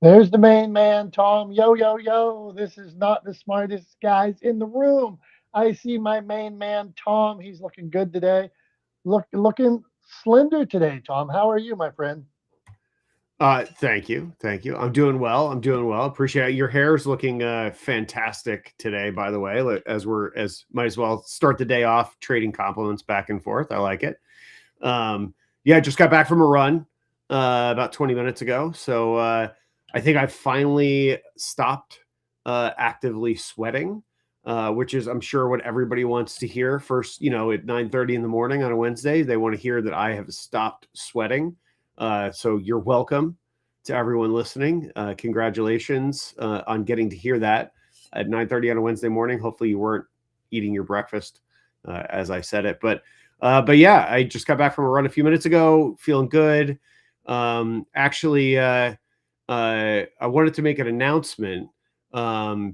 There's the main man, Tom. Yo, yo, yo. This is not the smartest guys in the room. I see my main man, Tom. He's looking good today. Looking slender today, Tom. How are you, my friend? Thank you. Thank you. I'm doing well. I'm doing well. Appreciate it. Your hair is looking fantastic today, by the way. As might as well start the day off trading compliments back and forth. I like it. Yeah, just got back from a run about 20 minutes ago. So I think I finally stopped actively sweating, which is, I'm sure, what everybody wants to hear. First, at 9:30 in the morning on a Wednesday, they want to hear that I have stopped sweating. So you're welcome to everyone listening. Congratulations on getting to hear that at 9:30 on a Wednesday morning. Hopefully, you weren't eating your breakfast as I said it, but yeah, I just got back from a run a few minutes ago, feeling good. Actually, I wanted to make an announcement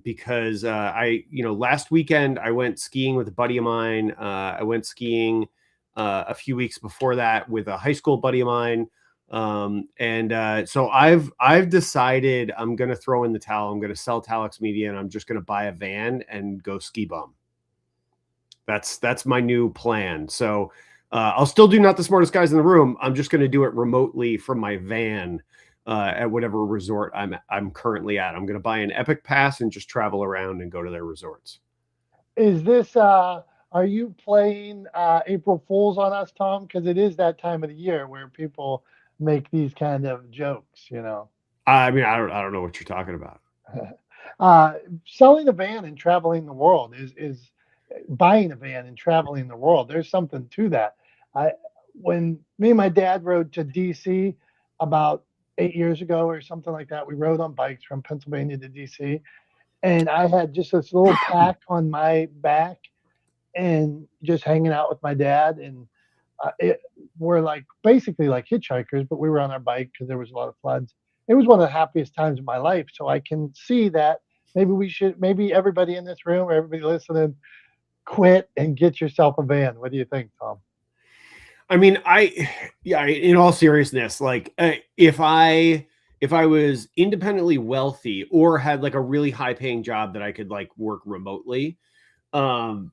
because last weekend I went skiing with a buddy of mine. I went skiing a few weeks before that with a high school buddy of mine. And so I've decided I'm going to throw in the towel. I'm going to sell Talex Media, and I'm just going to buy a van and go ski bum. That's my new plan. So I'll still do not the smartest guys in the room. I'm just going to do it remotely from my van at whatever resort I'm currently at. I'm going to buy an Epic Pass and just travel around and go to their resorts. Is this are you playing April Fools on us, Tom? Because it is that time of the year where people make these kind of jokes. I mean, I don't know what you're talking about. uh, Selling a van and traveling the world is buying a van and traveling the world. There's something to that. I When me and my dad rode to DC about 8 years ago or something like that, we rode on bikes from Pennsylvania to DC, and I had just this little pack on my back and just hanging out with my dad. And we're like basically like hitchhikers, but we were on our bike because there was a lot of floods. It was one of the happiest times of my life. So I can see that maybe everybody in this room or everybody listening, quit and get yourself a van. What do you think, Tom? I mean, yeah, in all seriousness, like if I was independently wealthy or had like a really high paying job that I could like work remotely, um,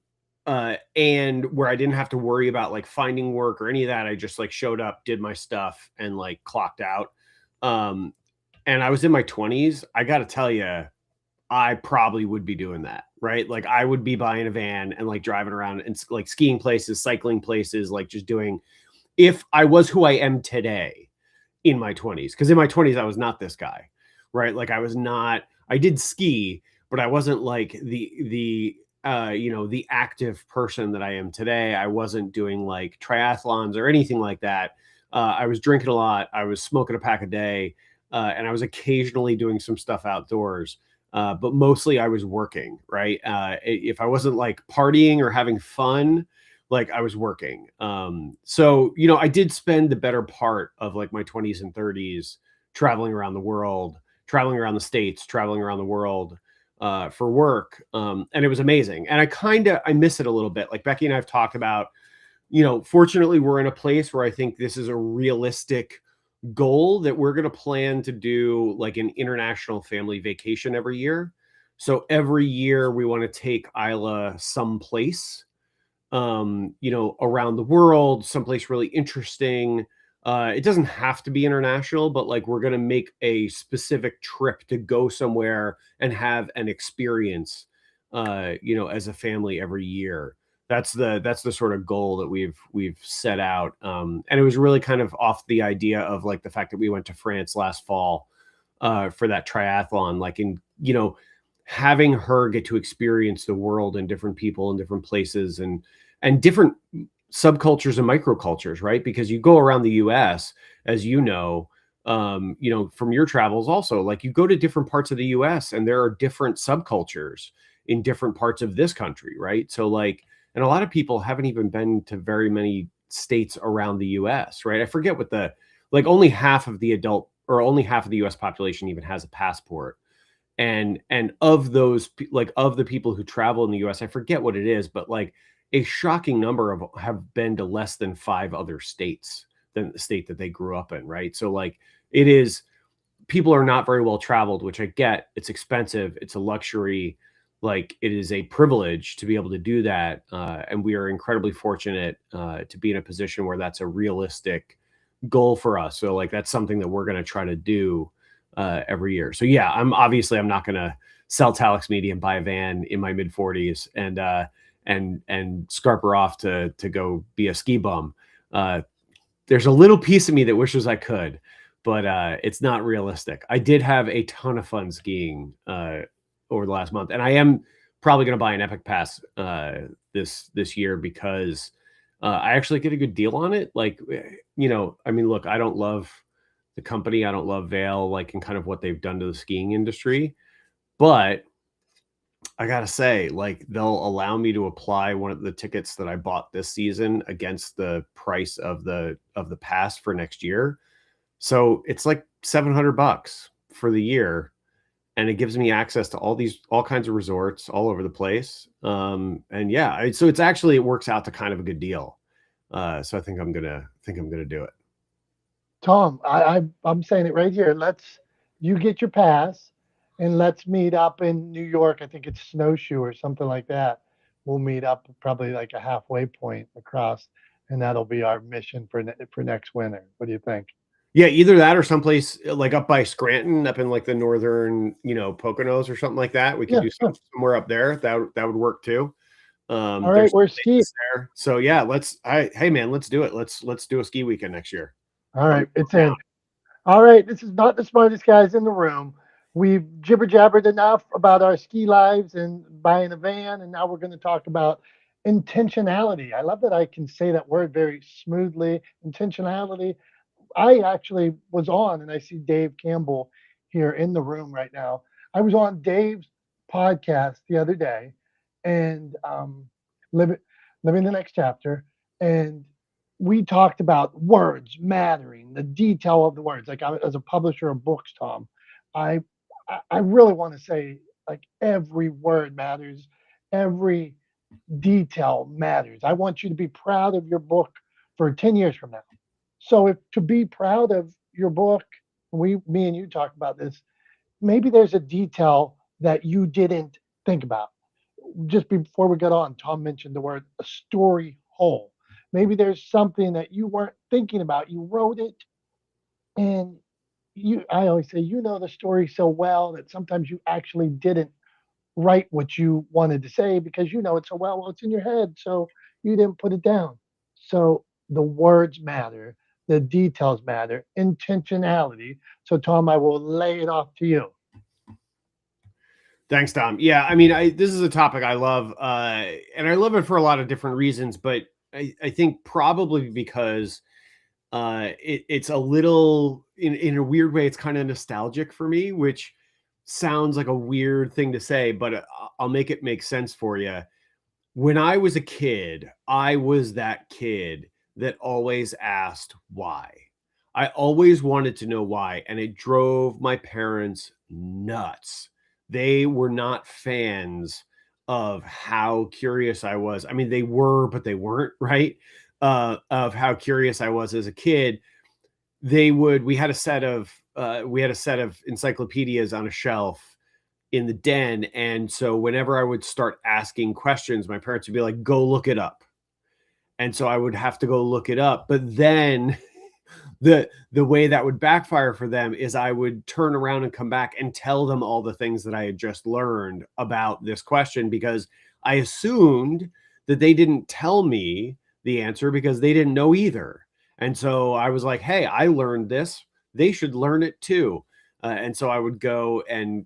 and where I didn't have to worry about like finding work or any of that, I just like showed up, did my stuff, and like clocked out. Um, and I was in my 20s. I got to tell you, I probably would be doing that, right? Like I would be buying a van and like driving around and like skiing places, cycling places, like just doing, if I was who I am today in my 20s, because in my 20s I was not this guy, right? Like I was not, I did ski, but I wasn't like the active person that I am today. I wasn't doing like triathlons or anything like that. I was drinking a lot. I was smoking a pack a day, and I was occasionally doing some stuff outdoors. But mostly I was working, right? If I wasn't like partying or having fun, like I was working. So, I did spend the better part of like my 20s and 30s traveling around the world, traveling around the States, traveling around the world for work. And it was amazing. And I miss it a little bit. Like Becky and I have talked about, fortunately, we're in a place where I think this is a realistic goal that we're going to plan to do like an international family vacation every year. So every year we want to take Isla someplace, around the world, someplace really interesting. It doesn't have to be international, but like we're going to make a specific trip to go somewhere and have an experience, as a family every year. That's the sort of goal that we've set out. And it was really kind of off the idea of like the fact that we went to France last fall for that triathlon, like having her get to experience the world and different people and different places and different subcultures and microcultures, right? Because you go around the US, as from your travels also, like you go to different parts of the US and there are different subcultures in different parts of this country, right? So like, and a lot of people haven't even been to very many states around the US, right? I forget what like only half of the adult or only half of the US population even has a passport. And of those, like of the people who travel in the US, I forget what it is, but like a shocking number of have been to less than 5 other states than the state that they grew up in, right? So like it is, people are not very well traveled, which I get. It's expensive. It's a luxury. Like, it is a privilege to be able to do that. And we are incredibly fortunate to be in a position where that's a realistic goal for us. So like, that's something that we're going to try to do every year. So yeah, I'm not going to sell Talex Media and buy a van in my mid 40s and scarper off to go be a ski bum. There's a little piece of me that wishes I could, but it's not realistic. I did have a ton of fun skiing over the last month, and I am probably going to buy an Epic Pass this year because I actually get a good deal on it. Like, I mean, look, I don't love the company, I don't love Vail, like, and kind of what they've done to the skiing industry, but I gotta say, like, they'll allow me to apply one of the tickets that I bought this season against the price of the pass for next year. So it's like $700 for the year, and it gives me access to all kinds of resorts all over the place. And yeah, so it works out to kind of a good deal. So I think I'm gonna do it. Tom, I'm saying it right here. You get your pass, and let's meet up in New York. I think it's Snowshoe or something like that. We'll meet up probably like a halfway point across, and that'll be our mission for next winter. What do you think? Yeah, either that or someplace like up by Scranton, up in like the northern, Poconos or something like that. We could Yeah. do somewhere up there. That would work too. All There's right, we're skiing. there. So yeah, hey man, let's do it. Let's do a ski weekend next year. All right, it's in. All right, this is not the smartest guys in the room. We've jibber jabbered enough about our ski lives and buying a van, and now we're going to talk about intentionality. I love that I can say that word very smoothly. Intentionality. I actually was on, and I see Dave Campbell here in the room right now. I was on Dave's podcast the other day, and living living the next chapter, and we talked about words mattering, the detail of the words. Like, as a publisher of books, Tom, I I really want to say, like, every word matters, every detail matters. I want you to be proud of your book for 10 years from now. So, if to be proud of your book, me and you talk about this, maybe there's a detail that you didn't think about. Just before we got on, Tom mentioned the word a story whole. Maybe there's something that you weren't thinking about. You wrote it, and I always say, the story so well that sometimes you actually didn't write what you wanted to say because you know it so well. Well, it's in your head, so you didn't put it down. So the words matter, the details matter, intentionality. So, Tom, I will lay it off to you. Thanks, Tom. Yeah, I mean, this is a topic I love, and I love it for a lot of different reasons. But I think probably because it's a little, in a weird way, it's kind of nostalgic for me, which sounds like a weird thing to say, but I'll make it make sense for you. When I was a kid, I was that kid that always asked why. I always wanted to know why, and it drove my parents nuts. They were not fans of how curious I was. I mean, they were, but they weren't, right? Of how curious I was as a kid. We had a set of encyclopedias on a shelf in the den, and so whenever I would start asking questions, my parents would be like, go look it up. And so I would have to go look it up, but then the way that would backfire for them is I would turn around and come back and tell them all the things that I had just learned about this question, because I assumed that they didn't tell me the answer because they didn't know either. And so I was like, hey, I learned this, they should learn it too. And so I would go and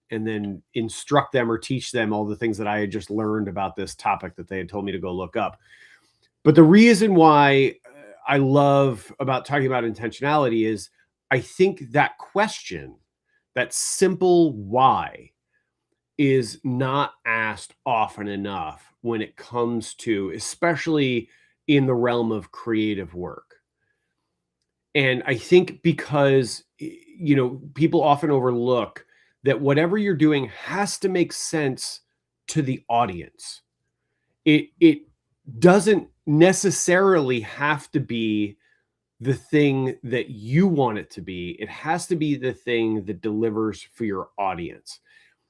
then instruct them or teach them all the things that I had just learned about this topic that they had told me to go look up. But the reason why I love about talking about intentionality is I think that question, that simple why, is not asked often enough when it comes to, especially in the realm of creative work. And I think because, people often overlook that whatever you're doing has to make sense to the audience. It doesn't necessarily have to be the thing that you want it to be. It has to be the thing that delivers for your audience.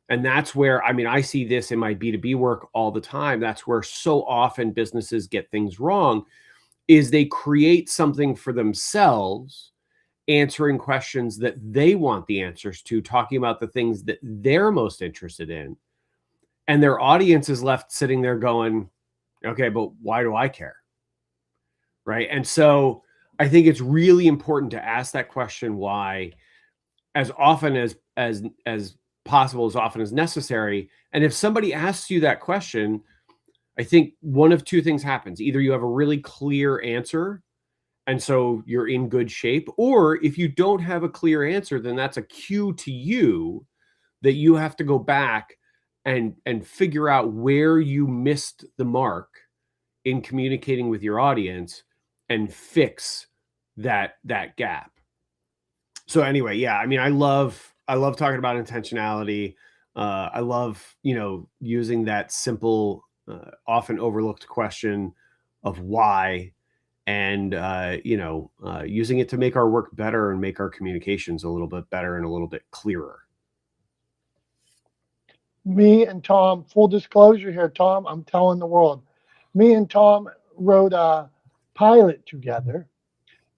And that's where, I mean, I see this in my B2B work all the time. That's where so often businesses get things wrong, is they create something for themselves, answering questions that they want the answers to, talking about the things that they're most interested in. And their audience is left sitting there going, okay, but why do I care? Right. And so I think it's really important to ask that question, why, as often as possible, as often as necessary. And if somebody asks you that question, I think one of two things happens. Either you have a really clear answer, and so you're in good shape, or if you don't have a clear answer, then that's a cue to you that you have to go back and figure out where you missed the mark in communicating with your audience and fix that gap. So anyway, yeah, I mean, I love talking about intentionality. I love, using that simple, often overlooked question of why, and using it to make our work better and make our communications a little bit better and a little bit clearer. Me and Tom, full disclosure here, Tom, I'm telling the world. Me and Tom wrote a pilot together,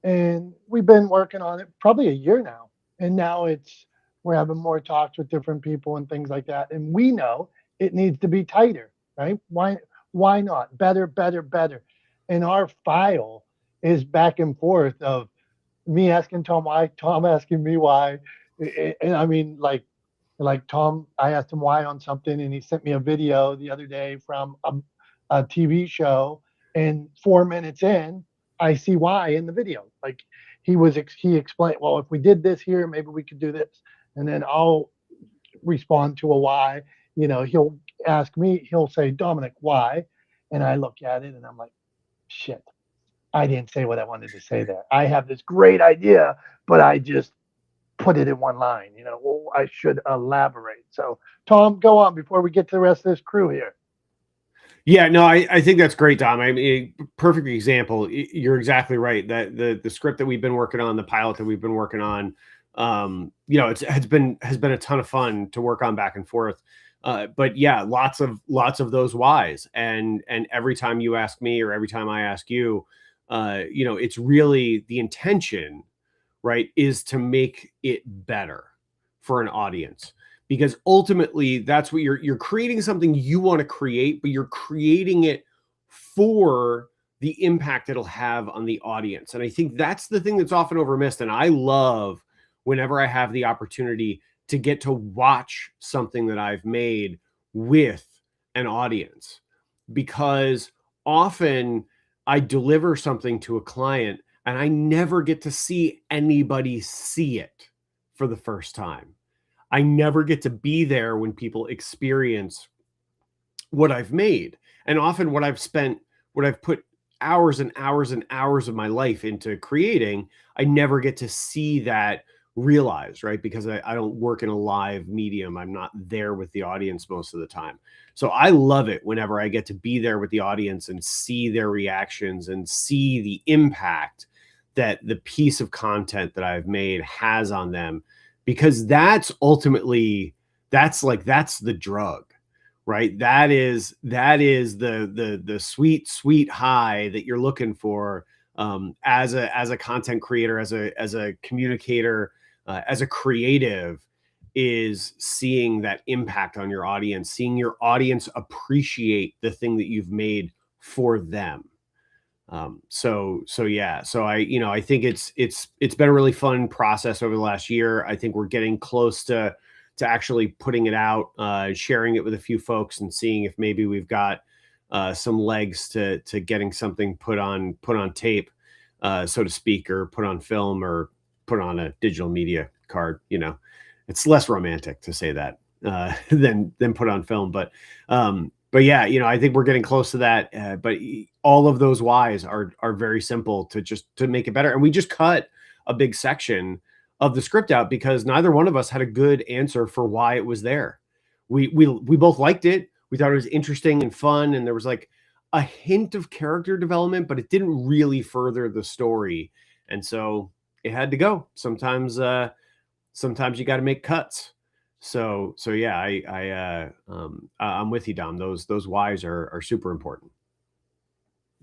and we've been working on it probably a year now. And now we're having more talks with different people and things like that. And we know it needs to be tighter, right? Why not? Better, better, better. And our file is back and forth of me asking Tom why, Tom asking me why. And I mean, like Tom, I asked him why on something, and he sent me a video the other day from a TV show, and 4 minutes in, I see why in the video. Like he explained, well, if we did this here, maybe we could do this, and then I'll respond to a why. He'll ask me, he'll say, Dominick, why? And I look at it and I'm like, shit, I didn't say what I wanted to say there. I have this great idea, but I just put it in one line. Well, I should elaborate. So, Tom, go on before we get to the rest of this crew here. Yeah, no, I think that's great, Dom. I mean, perfect example. You're exactly right. That the script that we've been working on, the pilot that we've been working on, has been a ton of fun to work on back and forth. But yeah, lots of those whys, and every time you ask me or every time I ask you, it's really the intention, right, is to make it better for an audience, because ultimately that's what you're creating, something you want to create, but you're creating it for the impact it'll have on the audience. And I think that's the thing that's often overmissed. And I love whenever I have the opportunity to get to watch something that I've made with an audience, because often I deliver something to a client and I never get to see anybody see it for the first time. I never get to be there when people experience what I've made. And often what I've put hours and hours and hours of my life into creating, I never get to see that realized, right? Because I don't work in a live medium. I'm not there with the audience most of the time. So I love it whenever I get to be there with the audience and see their reactions and see the impact that the piece of content that I've made has on them, because that's ultimately, that's the drug, right? That is the sweet high that you're looking for, as a content creator, as a communicator, as a creative, is seeing that impact on your audience, seeing your audience appreciate the thing that you've made for them. So I think it's been a really fun process over the last year. I think we're getting close to actually putting it out, sharing it with a few folks, and seeing if maybe we've got some legs to getting something put on tape, so to speak, or put on film, or put on a digital media card. It's less romantic to say that than put on film, but yeah, I think we're getting close to that. But all of those whys are very simple to make it better. And we just cut a big section of the script out because neither one of us had a good answer for why it was there. We both liked it. We thought it was interesting and fun, and there was like a hint of character development, but it didn't really further the story. And so it had to go. Sometimes you got to make cuts. So yeah, I'm with you, Dom. Those whys are super important.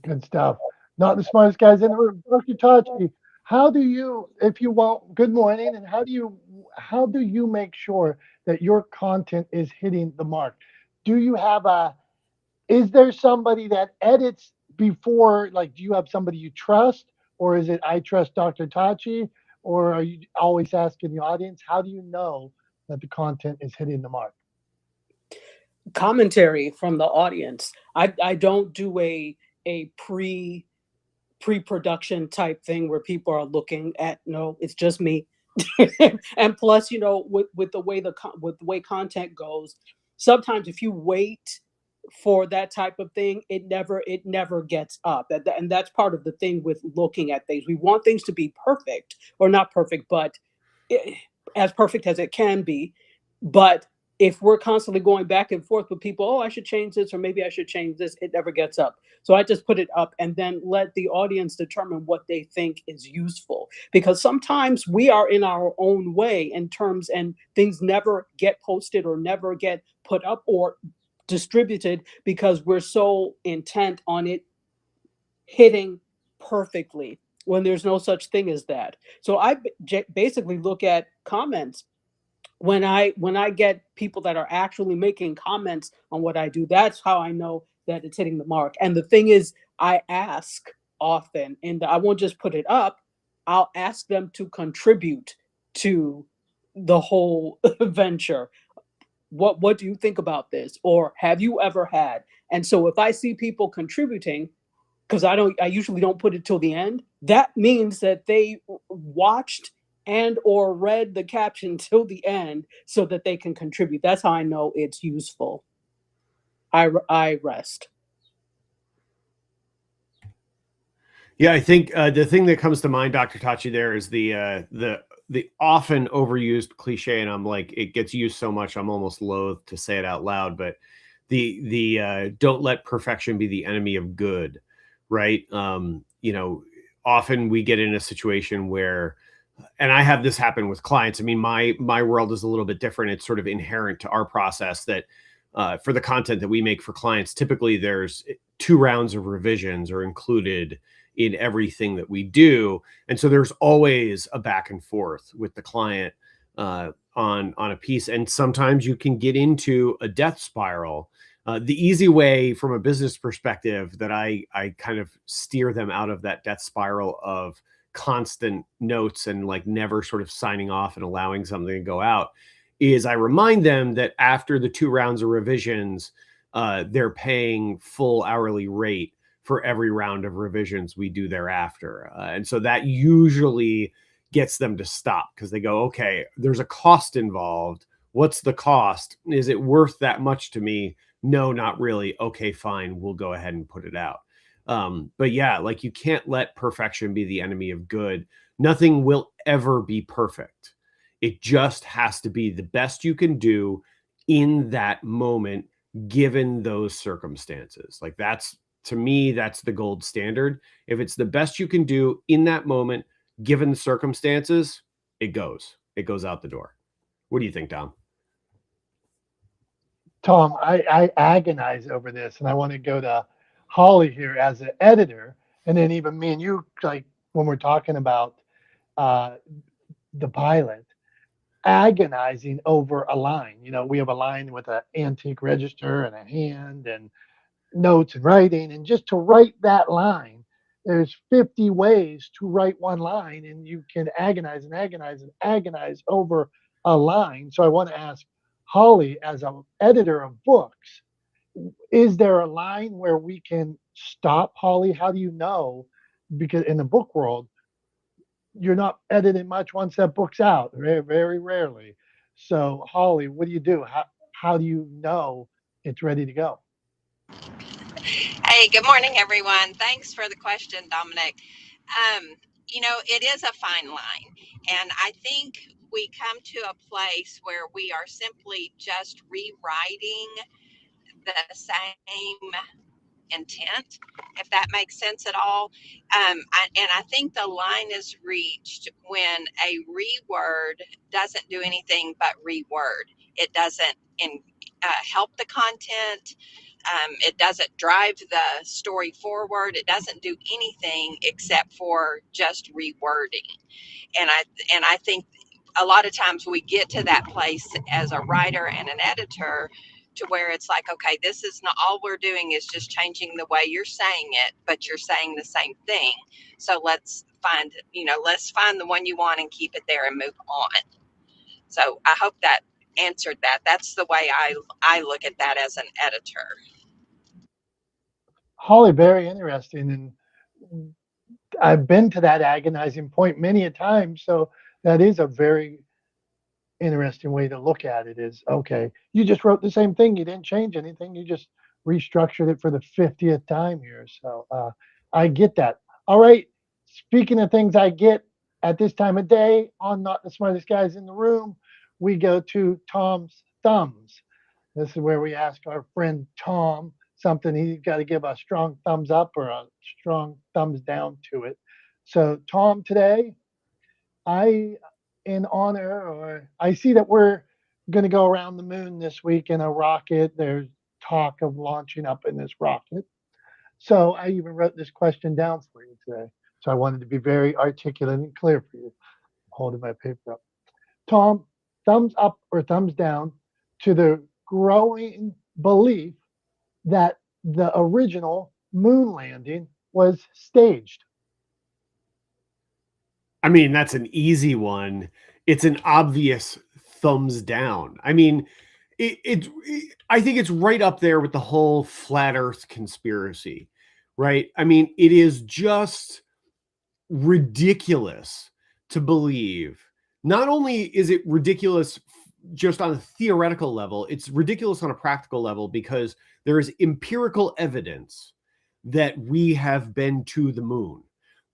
Good stuff. Not the smartest guys in the room. Dr. Tachi, how do you, if you want, good morning, and how do you make sure that your content is hitting the mark? Do you have a Is there somebody that edits before, like, do you have somebody you trust, or is it I trust Dr. Tachi, or are you always asking the audience? How do you know that the content is hitting the mark? Commentary from the audience. I don't do a pre-production type thing where people are looking at. No, it's just me. And plus, with the way with the way content goes, sometimes if you wait for that type of thing, it never gets up. And that's part of the thing with looking at things. We want things to be perfect, or not perfect, but it, as perfect as it can be. But if we're constantly going back and forth with people, oh, I should change this, or maybe I should change this, it never gets up. So I just put it up and then let the audience determine what they think is useful. Because sometimes we are in our own way in terms, and things never get posted or never get put up or distributed because we're so intent on it hitting perfectly when there's no such thing as that. So I basically look at comments when I get people that are actually making comments on what I do. That's how I know that it's hitting the mark. And the thing is, I ask often, and I won't just put it up. I'll ask them to contribute to the whole venture. What do you think about this, or have you ever had? And so if I see people contributing, because I usually don't put it till the end, that means that they watched and or read the caption till the end so that they can contribute. That's how I know it's useful. I rest. Yeah, I think the thing that comes to mind, Dr. Tachi, there is the often overused cliche, and I'm like, it gets used so much, I'm almost loath to say it out loud, but the don't let perfection be the enemy of good, right? Often we get in a situation where, and I have this happen with clients. I mean, my world is a little bit different. It's sort of inherent to our process that for the content that we make for clients, typically there's 2 rounds of revisions are included in everything that we do, and so there's always a back and forth with the client on a piece, and sometimes you can get into a death spiral. The easy way from a business perspective that I kind of steer them out of that death spiral of constant notes and like never sort of signing off and allowing something to go out is I remind them that after the 2 rounds of revisions, they're paying full hourly rate for every round of revisions we do thereafter. And so that usually gets them to stop because they go, okay, there's a cost involved. What's the cost? Is it worth that much to me? No, not really. Okay, fine. We'll go ahead and put it out. But yeah, like you can't let perfection be the enemy of good. Nothing will ever be perfect. It just has to be the best you can do in that moment, given those circumstances. Like that's, to me, that's the gold standard. If it's the best you can do in that moment, given the circumstances, it goes out the door. What do you think, Dom? Tom, I agonize over this, and I want to go to Holly here as an editor, and then even me and you, like when we're talking about uh, the pilot, agonizing over a line. We have a line with an antique register and a hand and notes and writing, and just to write that line, there's 50 ways to write one line, and you can agonize and agonize and agonize over a line. So I want to ask Holly, as an editor of books, is there a line where we can stop, Holly? How do you know? Because in the book world, you're not editing much once that book's out, very, very rarely. So, Holly, what do you do? How do you know it's ready to go? Hey, good morning, everyone. Thanks for the question, Dominic. It is a fine line. And I think we come to a place where we are simply just rewriting the same intent, if that makes sense at all. And I think the line is reached when a reword doesn't do anything but reword. It doesn't help the content. It doesn't drive the story forward. It doesn't do anything except for just rewording. And I think a lot of times we get to that place as a writer and an editor to where it's like, okay, this is not all we're doing is just changing the way you're saying it, but you're saying the same thing. So let's find the one you want and keep it there and move on. So I hope that answered that. That's the way I look at that as an editor. Holly, very interesting. And I've been to that agonizing point many a time. So that is a very interesting way to look at it is, okay, you just wrote the same thing. You didn't change anything. You just restructured it for the 50th time here. So I get that. All right. Speaking of things I get at this time of day on Not the Smartest Guys in the Room, we go to Tom's Thumbs. This is where we ask our friend Tom something. He's got to give a strong thumbs up or a strong thumbs down to it. So, Tom, today, I, in honor, or I see that we're going to go around the moon this week in a rocket. There's talk of launching up in this rocket. So, I even wrote this question down for you today. So, I wanted to be very articulate and clear for you. I'm holding my paper up. Tom, thumbs up or thumbs down to the growing belief that the original moon landing was staged? I mean, that's an easy one. It's an obvious thumbs down. I mean, I think it's right up there with the whole flat Earth conspiracy, right? I mean, it is just ridiculous to believe. Not only is it ridiculous just on a theoretical level, it's ridiculous on a practical level because there is empirical evidence that we have been to the moon.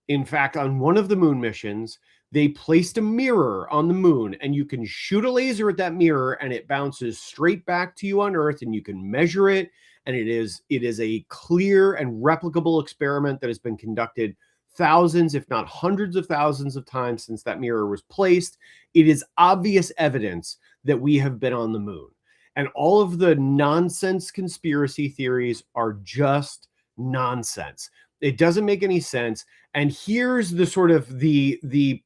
In fact, on one of the moon missions, they placed a mirror on the moon and you can shoot a laser at that mirror and it bounces straight back to you on Earth and you can measure it. And it is a clear and replicable experiment that has been conducted thousands, if not hundreds of thousands of times since that mirror was placed. It is obvious evidence that we have been on the moon. And all of the nonsense conspiracy theories are just nonsense. It doesn't make any sense. And here's the sort of the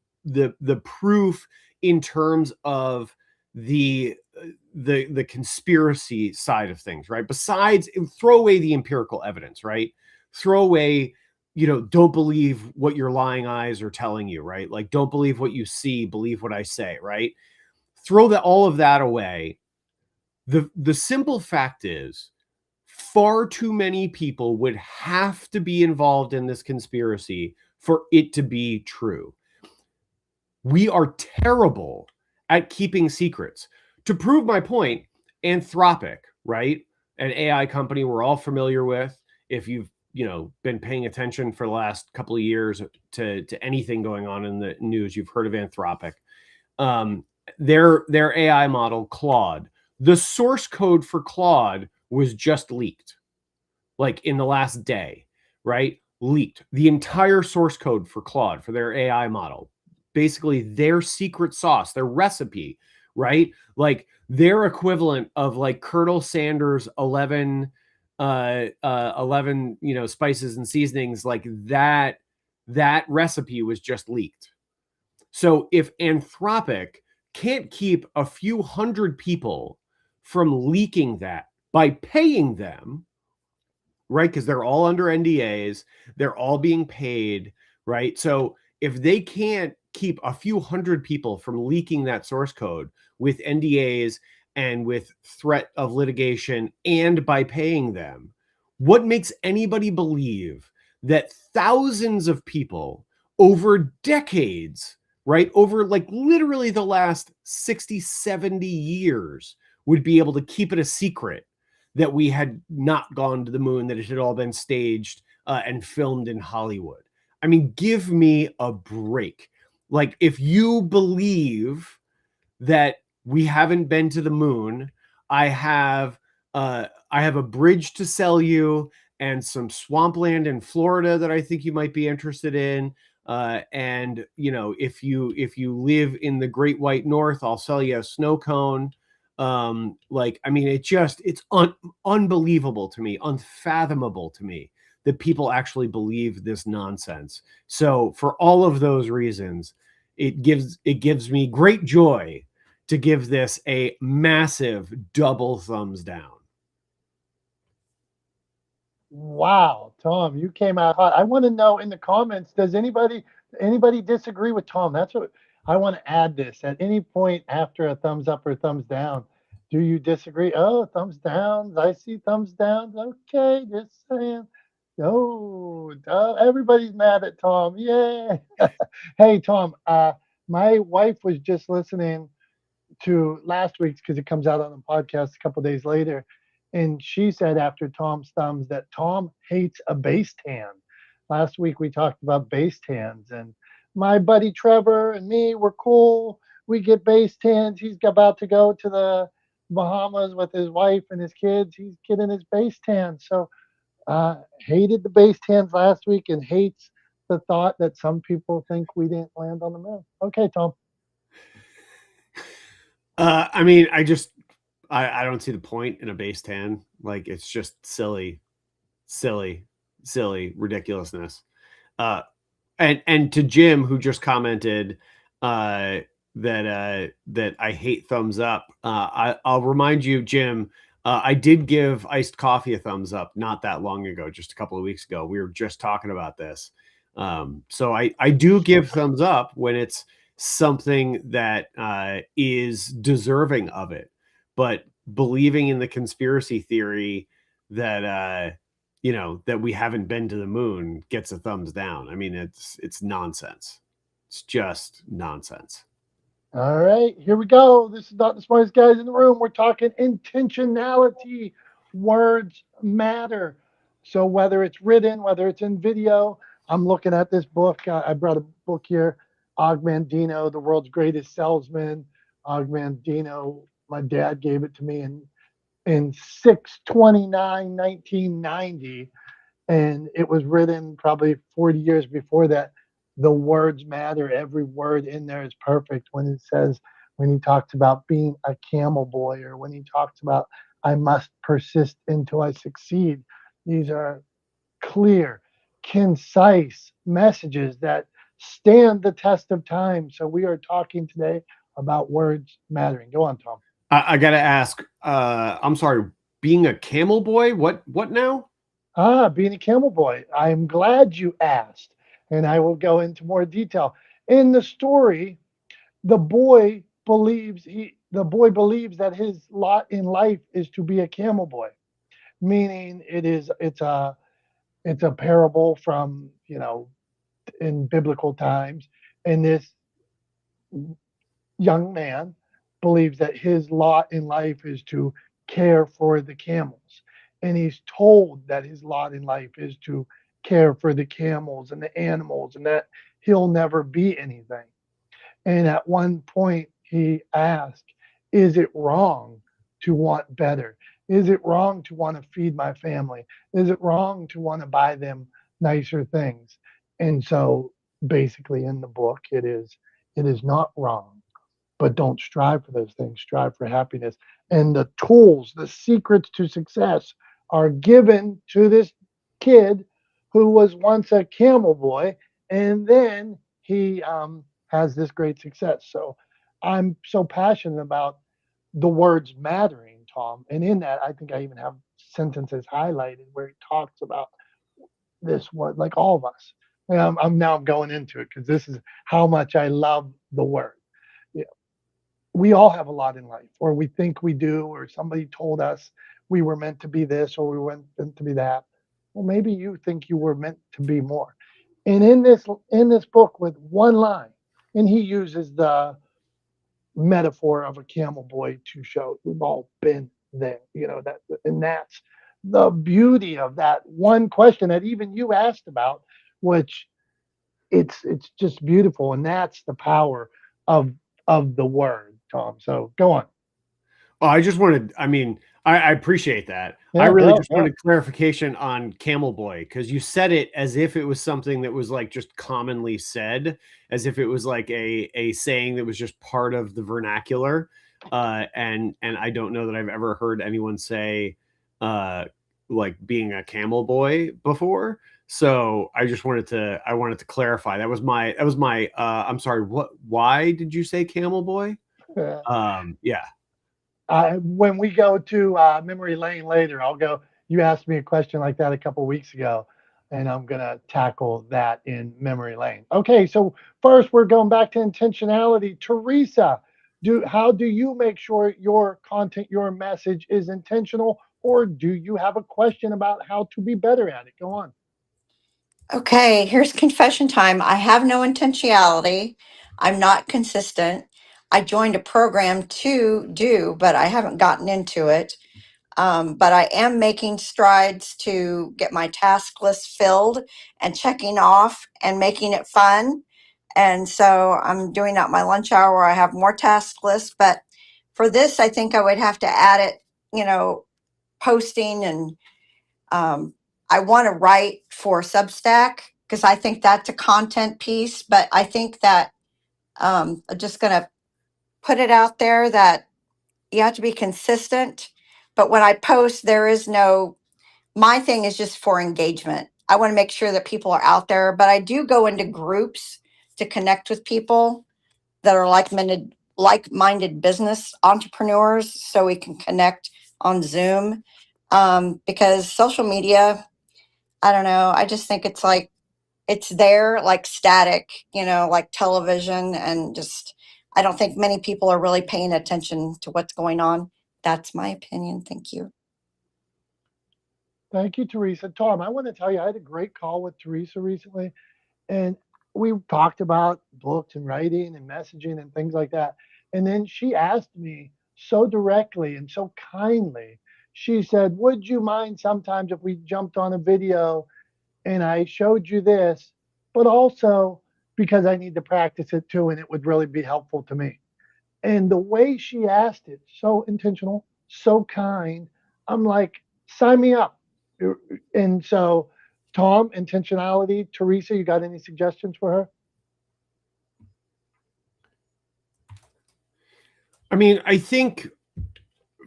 proof in terms of the conspiracy side of things, right? Besides, throw away the empirical evidence, right? Throw away, don't believe what your lying eyes are telling you, right? Like, don't believe what you see, believe what I say, right? Throw all of that away. The simple fact is, far too many people would have to be involved in this conspiracy for it to be true. We are terrible at keeping secrets. To prove my point, Anthropic, right? An AI company we're all familiar with. If you've been paying attention for the last couple of years to anything going on in the news, you've heard of Anthropic. Their AI model, Claude, the source code for Claude was just leaked, like in the last day, right? Leaked. The entire source code for Claude, for their AI model, basically their secret sauce, their recipe, right? Like their equivalent of like Colonel Sanders 11 spices and seasonings, like that recipe was just leaked. So if Anthropic can't keep a few hundred people from leaking that by paying them, right? Because they're all under NDAs, they're all being paid, right? So if they can't keep a few hundred people from leaking that source code with NDAs and with threat of litigation and by paying them, what makes anybody believe that thousands of people over decades, right, over like literally the last 60, 70 years would be able to keep it a secret that we had not gone to the moon, that it had all been staged and filmed in Hollywood? I mean, give me a break. Like, if you believe that we haven't been to the moon, I have a bridge to sell you and some swampland in Florida that I think you might be interested in. And if you live in the Great White North, I'll sell you a snow cone. It's unbelievable to me, unfathomable to me that people actually believe this nonsense. So for all of those reasons, it gives me great joy to give this a massive double thumbs down. Wow, Tom, you came out hot. I want to know in the comments, does anybody disagree with Tom? That's what I want to add this. At any point after a thumbs up or thumbs down, do you disagree? Oh, thumbs downs. I see thumbs downs. Okay, just saying. No, everybody's mad at Tom. Yay. Hey, Tom, my wife was just listening to last week's because it comes out on the podcast a couple days later. And she said after Tom's thumbs that Tom hates a base tan. Last week we talked about base tans, and my buddy Trevor and me were cool. We get base tans. He's about to go to the Bahamas with his wife and his kids. He's getting his base tan. So hated the base tans last week and hates the thought that some people think we didn't land on the moon. Okay, Tom. I don't see the point in a base tan. Like, it's just silly ridiculousness. And to Jim, who just commented that I hate thumbs up. I'll remind you, Jim, I did give iced coffee a thumbs up not that long ago, just a couple of weeks ago. We were just talking about this. So I do give thumbs up when it's something that is deserving of it. But believing in the conspiracy theory that that we haven't been to the moon gets a thumbs down. I mean, it's nonsense. It's just nonsense. All right, here we go. This is not the smartest guys in the room. We're talking intentionality. Words matter. So whether it's written, whether it's in video, I'm looking at this book. I brought a book here, Og Mandino, The World's Greatest Salesman. Og Mandino, my dad gave it to me in 6/29/1990, and it was written probably 40 years before that. The words matter. Every word in there is perfect. When he talks about being a camel boy, or when he talks about I must persist until I succeed. These are clear, concise messages that stand the test of time. So we are talking today about words mattering. Go on, Tom. I got to ask, I'm sorry, being a camel boy? What now? Being a camel boy. I'm glad you asked, and I will go into more detail. In the story, the boy believes that his lot in life is to be a camel boy, meaning it's a parable from in biblical times, and this young man believes that his lot in life is to care for the camels. And he's told that his lot in life is to care for the camels and the animals, and that he'll never be anything. And at one point, he asked, is it wrong to want better? Is it wrong to want to feed my family? Is it wrong to want to buy them nicer things? And so basically in the book, it is not wrong, but don't strive for those things. Strive for happiness. And the tools, the secrets to success are given to this kid who was once a camel boy, and then he has this great success. So I'm so passionate about the words mattering, Tom. And in that, I think I even have sentences highlighted where he talks about this word, like all of us. And I'm going into it because this is how much I love the word. Yeah. We all have a lot in life, or we think we do, or somebody told us we were meant to be this, or we were meant to be that. Well, maybe you think you were meant to be more. And in this book, with one line, and he uses the metaphor of a camel boy to show we've all been there, and that's the beauty of that one question that even you asked about, which it's just beautiful, and that's the power of the word, Tom. So go on. Oh, I just wanted, I mean, I appreciate that. I Yeah, really yeah, just yeah. wanted clarification on Camel Boy because you said it as if it was something that was like just commonly said, as if it was like a saying that was just part of the vernacular. And I don't know that I've ever heard anyone say uh like being a camel boy before. So I wanted to clarify. That was my I'm sorry, why did you say camel boy? Yeah. Yeah. When we go to memory lane later, I'll go. You asked me a question like that a couple weeks ago, and I'm gonna tackle that in memory lane. Okay, so first we're going back to intentionality. Teresa, how do you make sure your content, your message is intentional, or do you have a question about how to be better at it? Go on. Okay, here's confession time. I have no intentionality. I'm not consistent. I joined a program to do, but I haven't gotten into it. But I am making strides to get my task list filled and checking off and making it fun. And so I'm doing that my lunch hour where I have more task lists. But for this, I think I would have to add it, posting and I want to write for Substack because I think that's a content piece. But I think that I'm just going to put it out there that you have to be consistent. But when I post, my thing is just for engagement. I want to make sure that people are out there, but I do go into groups to connect with people that are like-minded business entrepreneurs so we can connect on Zoom. Because social media, I don't know, I just think it's like it's there like static, like television, and just I don't think many people are really paying attention to what's going on. That's my opinion. Thank you. Thank you, Teresa. Tom, I want to tell you, I had a great call with Teresa recently, and we talked about books and writing and messaging and things like that. And then she asked me so directly and so kindly, she said, would you mind sometimes if we jumped on a video and I showed you this, but also because I need to practice it too, and it would really be helpful to me. And the way she asked it, so intentional, so kind, I'm like, sign me up. And so, Tom, intentionality. Teresa, you got any suggestions for her? I mean, I think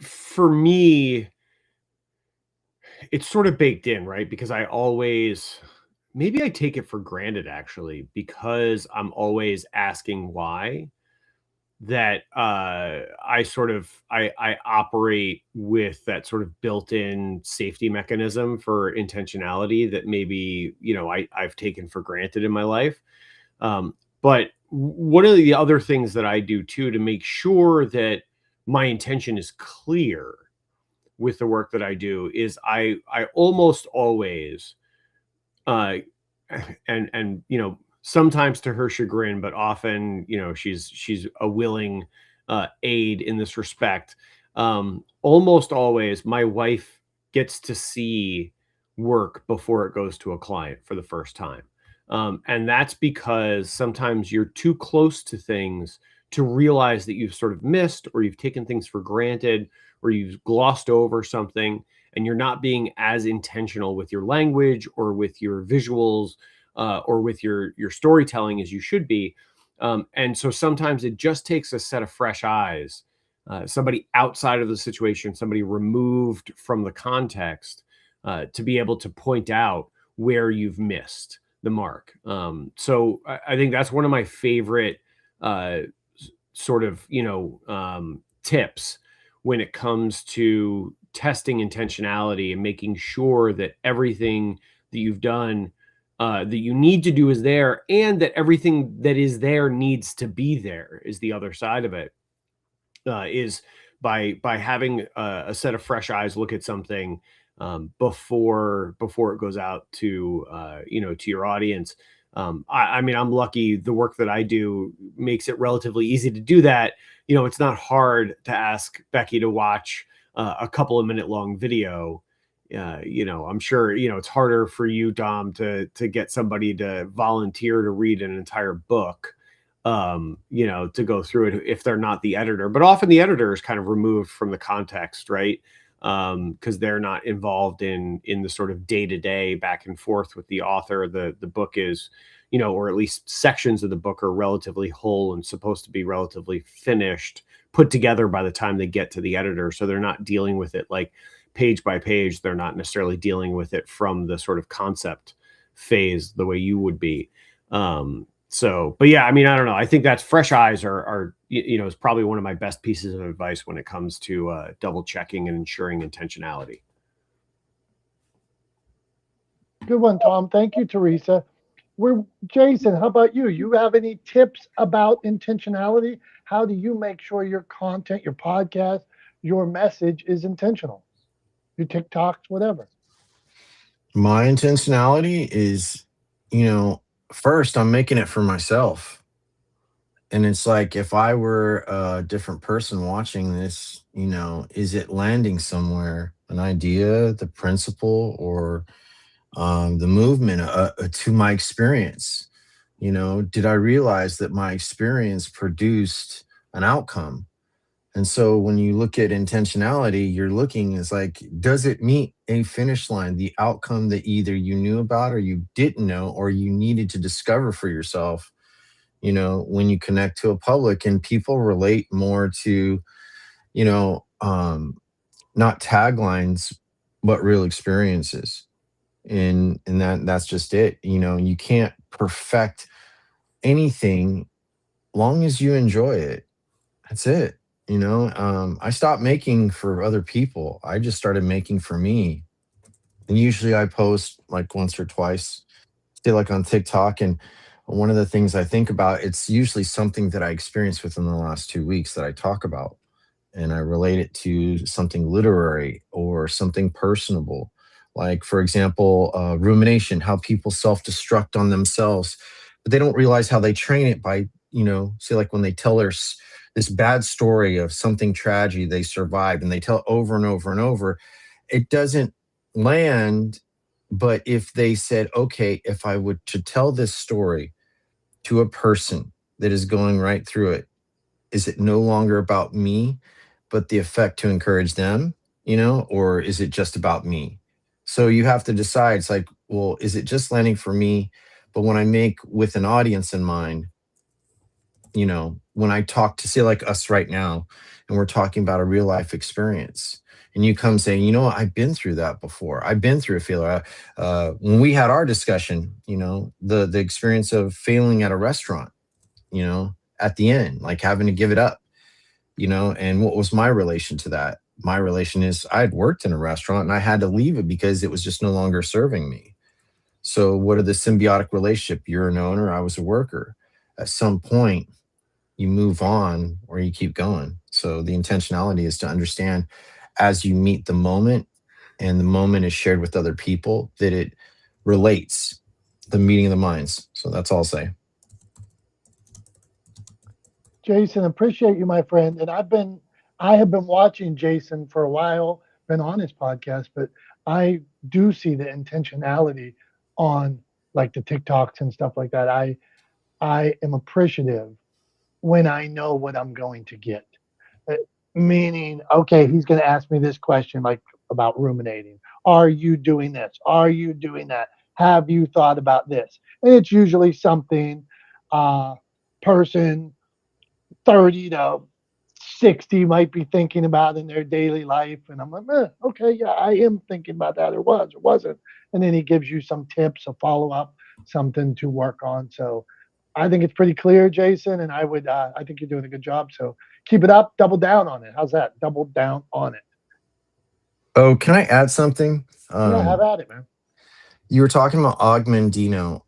for me, it's sort of baked in, right? Because maybe I take it for granted actually, because I'm always asking why, that I operate with that sort of built-in safety mechanism for intentionality that maybe, I've taken for granted in my life. But one of the other things that I do too to make sure that my intention is clear with the work that I do is I almost always uh and sometimes to her chagrin, but often she's a willing aid in this respect. Almost always my wife gets to see work before it goes to a client for the first time. And that's because sometimes you're too close to things to realize that you've sort of missed, or you've taken things for granted, or you've glossed over something, and you're not being as intentional with your language or with your visuals or with your storytelling as you should be. And so sometimes it just takes a set of fresh eyes, somebody outside of the situation, somebody removed from the context, to be able to point out where you've missed the mark. So I think that's one of my favorite uh, sort of tips when it comes to testing intentionality and making sure that everything that you've done, that you need to do, is there, and that everything that is there needs to be there is the other side of it. Is by having a set of fresh eyes look at something before it goes out to to your audience. I mean, I'm lucky. The work that I do makes it relatively easy to do that. It's not hard to ask Becky to watch a couple of minute long video. I'm sure it's harder for you, Dom, to get somebody to volunteer to read an entire book. to go through it if they're not the editor. But often the editor is kind of removed from the context, right? Because they're not involved in the sort of day-to-day back and forth with the author. The book is, or at least sections of the book are relatively whole and supposed to be relatively finished, put together by the time they get to the editor. So they're not dealing with it like page by page. They're not necessarily dealing with it from the sort of concept phase the way you would be. But yeah, I mean, I don't know. I think that's fresh eyes are is probably one of my best pieces of advice when it comes to double checking and ensuring intentionality. Good one, Tom. Thank you, Teresa. Jason, how about you? You have any tips about intentionality? How do you make sure your content, your podcast, your message is intentional? Your TikToks, whatever. My intentionality is, first I'm making it for myself. And it's like, if I were a different person watching this, is it landing somewhere? An idea, the principle, or the movement to my experience? Did I realize that my experience produced an outcome? And so when you look at intentionality, you're looking, it's like, does it meet a finish line, the outcome that either you knew about or you didn't know, or you needed to discover for yourself, when you connect to a public? And people relate more to, not taglines, but real experiences. And that's just it. You can't perfect anything long as you enjoy it. That's it. I stopped making for other people. I just started making for me. And usually I post like once or twice, say like on TikTok. And one of the things I think about, it's usually something that I experienced within the last 2 weeks that I talk about. And I relate it to something literary or something personable. Like, for example, rumination, how people self destruct on themselves, but they don't realize how they train it by, say, like when they tell this bad story of something tragedy they survived and they tell it over and over and over, it doesn't land. But if they said, okay, if I would to tell this story to a person that is going right through it, is it no longer about me, but the effect to encourage them, or is it just about me? So you have to decide. It's like, well, is it just landing for me? But when I make with an audience in mind, when I talk to, say, like us right now, and we're talking about a real life experience, and you come saying, what, I've been through that before. I've been through a failure. When we had our discussion, the experience of failing at a restaurant, at the end, like having to give it up, and what was my relation to that? My relation is I had worked in a restaurant and I had to leave it because it was just no longer serving me. So what are the symbiotic relationship? You're an owner, I was a worker. At some point, you move on or you keep going. So the intentionality is to understand as you meet the moment and the moment is shared with other people that it relates, the meeting of the minds. So that's all I'll say. Jason, appreciate you, my friend. And I have been watching Jason for a while, been on his podcast, but I do see the intentionality on like the TikToks and stuff like that. I am appreciative when I know what I'm going to get. Uh, Meaning, okay, he's going to ask me this question like about ruminating. Are you doing this? Are you doing that? Have you thought about this? And it's usually something person 30 to 60 might be thinking about in their daily life. And I'm like, okay, yeah, I am thinking about that, or was, or wasn't. And then he gives you some tips, a follow up, something to work on. So I think it's pretty clear, Jason. And I think you're doing a good job. So keep it up, double down on it. How's that? Double down on it. Oh, can I add something? Yeah, have at it, man. You were talking about Augmentino.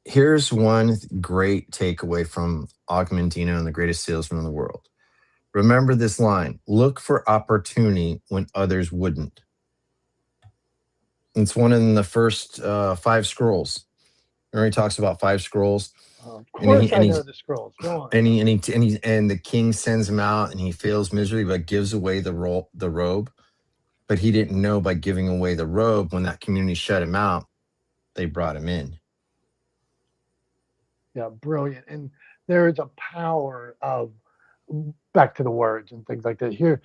Here's one great takeaway from Augmentino and the greatest salesman in the world. Remember this line: look for opportunity when others wouldn't. It's one in the first 5 scrolls. Remember, he talks about 5 scrolls. Of And course, I know the scrolls. Go on. and the king sends him out, and he fails miserably, but gives away the robe. But he didn't know by giving away the robe, when that community shut him out, they brought him in. Yeah, brilliant. And there is a power of, back to the words and things like that. Here,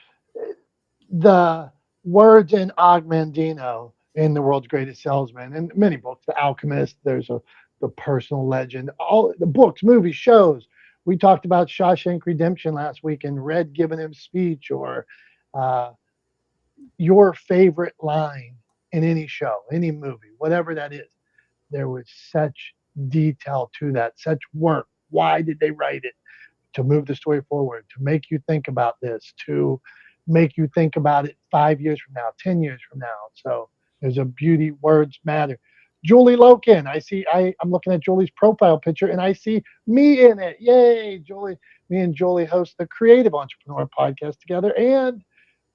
the words in Og Mandino in The World's Greatest Salesman and many books, The Alchemist, there's the personal legend, all the books, movies, shows. We talked about Shawshank Redemption last week and Red giving him speech, or uh, your favorite line in any show, any movie, whatever that is. There was such detail to that, such work. Why did they write it? To move the story forward, to make you think about this, to make you think about it 5 years from now, 10 years from now. So there's a beauty, words matter. Julie Loken, I'm looking at Julie's profile picture and I see me in it. Yay, Julie. Me and Julie host the Creative Entrepreneur podcast together and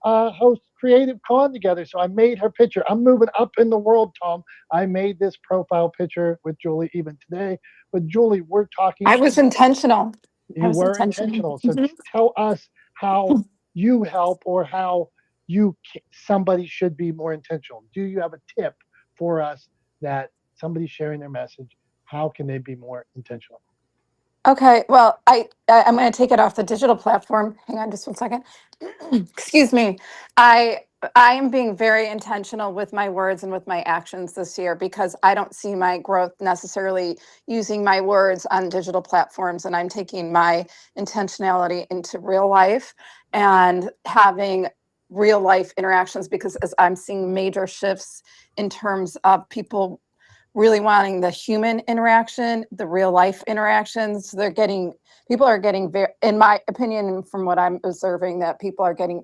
host Creative Con together. So I made her picture. I'm moving up in the world, Tom. I made this profile picture with Julie even today. But Julie, we're talking. I was intentional. I You was were intentional. intentional. So tell us how you help or how somebody should be more intentional. Do you have a tip for us that somebody's sharing their message? How can they be more intentional? Okay, well, I'm going to take it off the digital platform. Hang on just one second. Excuse me. I I am being very intentional with my words and with my actions this year because I don't see my growth necessarily using my words on digital platforms, and I'm taking my intentionality into real life and having real life interactions because as I'm seeing major shifts in terms of people really wanting the human interaction, the real life interactions. People are getting very, in my opinion, from what I'm observing, that people are getting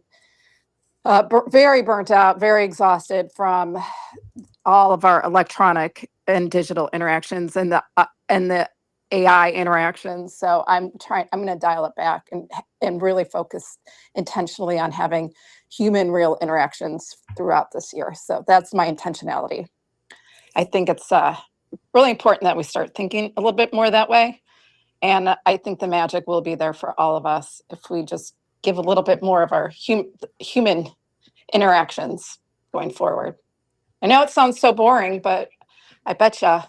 very burnt out, very exhausted from all of our electronic and digital interactions and the AI interactions. So I'm going to dial it back and really focus intentionally on having human real interactions throughout this year. So that's my intentionality. I think it's really important that we start thinking a little bit more that way. And I think the magic will be there for all of us if we just give a little bit more of our human interactions going forward. I know it sounds so boring, but I bet you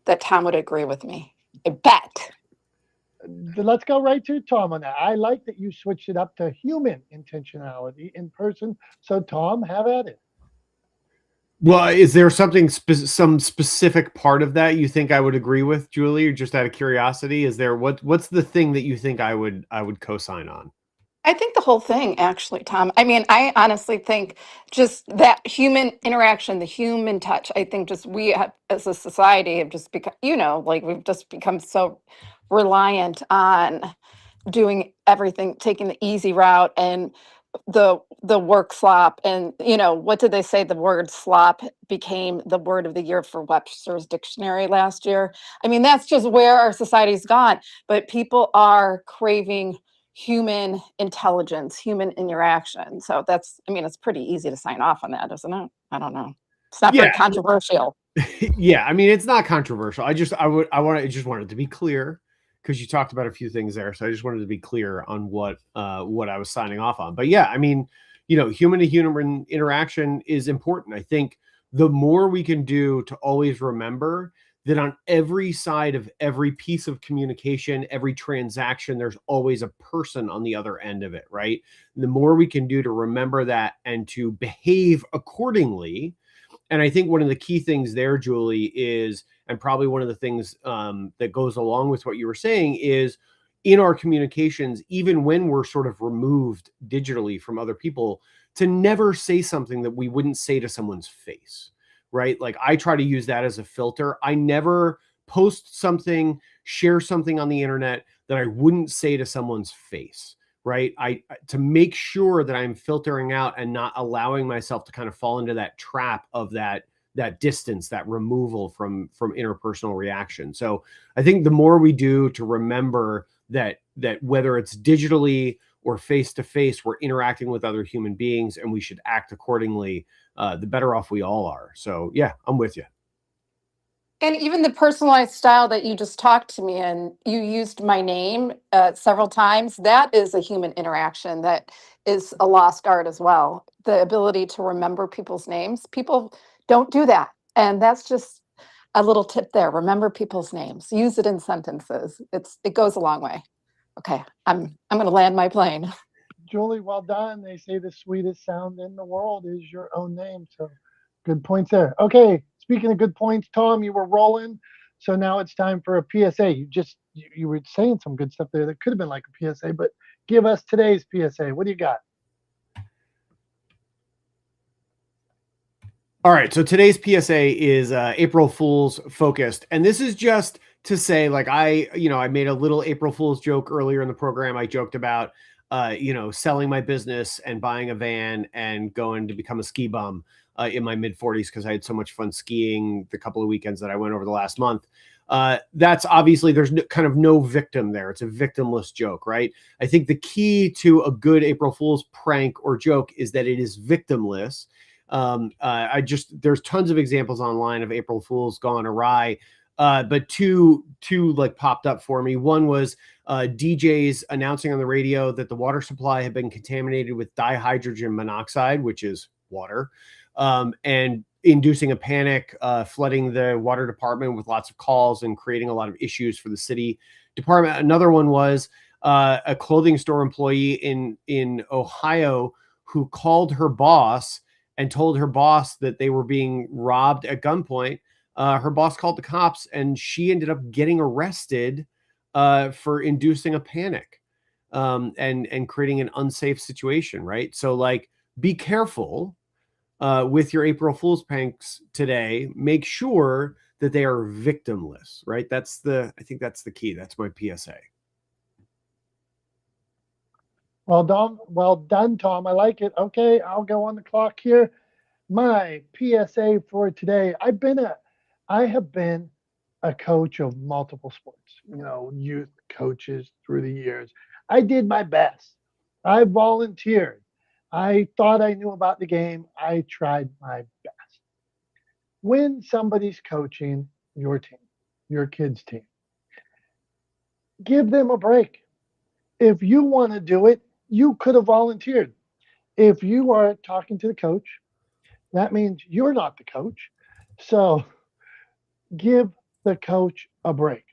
that Tom would agree with me. I bet. Let's go right to Tom on that. I like that you switched it up to human intentionality in person. So, Tom, have at it. Well, is there some specific part of that you think I would agree with, Julie, or just out of curiosity? Is there what's the thing that you think I would co-sign on? I think the whole thing, actually, Tom. I mean, I honestly think just that human interaction, the human touch. I think just we have, as a society have just become, like we've just become so reliant on doing everything, taking the easy route and the work slop. And what did they say? The word slop became the word of the year for Webster's dictionary last year. I mean, that's just where our society's gone. But people are craving human intelligence, human interaction. So it's pretty easy to sign off on that, isn't it? I don't know. It's not very controversial. Yeah, I mean, it's not controversial. I just wanted to be clear because you talked about a few things there. So I just wanted to be clear on what I was signing off on. But yeah, I mean, human to human interaction is important. I think the more we can do to always remember that on every side of every piece of communication, every transaction, there's always a person on the other end of it, right? And the more we can do to remember that and to behave accordingly. And I think one of the key things there, Julie, is, and probably one of the things that goes along with what you were saying is in our communications, even when we're sort of removed digitally from other people, to never say something that we wouldn't say to someone's face, right? Like I try to use that as a filter. I never post something, share something on the internet that I wouldn't say to someone's face. Right. To make sure that I'm filtering out and not allowing myself to kind of fall into that trap of that distance, that removal from interpersonal reaction. So I think the more we do to remember that whether it's digitally or face to face, we're interacting with other human beings and we should act accordingly, the better off we all are. So yeah, I'm with you. And even the personalized style that you just talked to me and you used my name several times, that is a human interaction that is a lost art as well. The ability to remember people's names. People don't do that. And that's just, a little tip there. Remember people's names. Use it in sentences. It goes a long way. Okay, I'm going to land my plane. Julie, well done. They say the sweetest sound in the world is your own name. So good points there. Okay, speaking of good points, Tom, you were rolling. So now it's time for a PSA. You were saying some good stuff there that could have been like a PSA, but give us today's PSA. What do you got? All right, so today's PSA is April Fool's focused, and this is just to say, like, I made a little April Fool's joke earlier in the program. I joked about, selling my business and buying a van and going to become a ski bum in my mid 40s because I had so much fun skiing the couple of weekends that I went over the last month. That's obviously there's kind of no victim there. It's a victimless joke, right? I think the key to a good April Fool's prank or joke is that it is victimless. There's tons of examples online of April Fools gone awry. But two like popped up for me. One was DJs announcing on the radio that the water supply had been contaminated with dihydrogen monoxide, which is water, and inducing a panic, flooding the water department with lots of calls and creating a lot of issues for the city department. Another one was a clothing store employee in Ohio who called her boss and told her boss that they were being robbed at gunpoint. Her boss called the cops, and she ended up getting arrested for inducing a panic and creating an unsafe situation, right? So, like, be careful with your April Fool's pranks today. Make sure that they are victimless, right? I think that's the key. That's my PSA. Well done, Tom. I like it. Okay, I'll go on the clock here. My PSA for today. I have been a coach of multiple sports, youth coaches through the years. I did my best. I volunteered. I thought I knew about the game. I tried my best. When somebody's coaching your team, your kids' team, give them a break. If you want to do it, you could have volunteered. If you are talking to the coach, that means you're not the coach. So give the coach a break.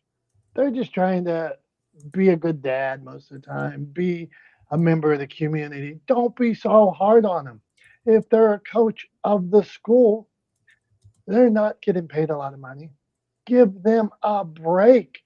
They're just trying to be a good dad most of the time, be a member of the community. Don't be so hard on them. If they're a coach of the school, they're not getting paid a lot of money. Give them a break.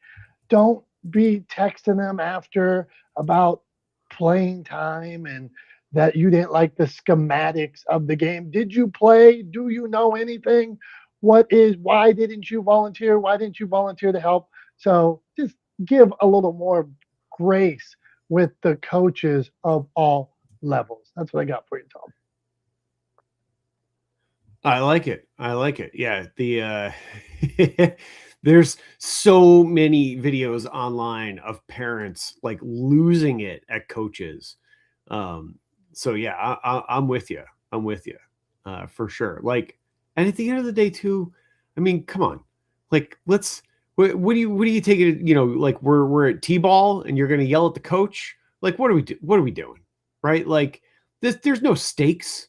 Don't be texting them after about playing time and that you didn't like the schematics of the game. Did you play? Do you know anything? Why didn't you volunteer? Why didn't you volunteer to help? So just give a little more grace with the coaches of all levels. That's what I got for you, Tom. I like it. Yeah. There's so many videos online of parents like losing it at coaches. So yeah, I'm with you. For sure. Like, and at the end of the day too, I mean, come on, like, what do you take it? Like we're at T-ball and you're going to yell at the coach. Like, what are we doing? Right. Like there's no stakes.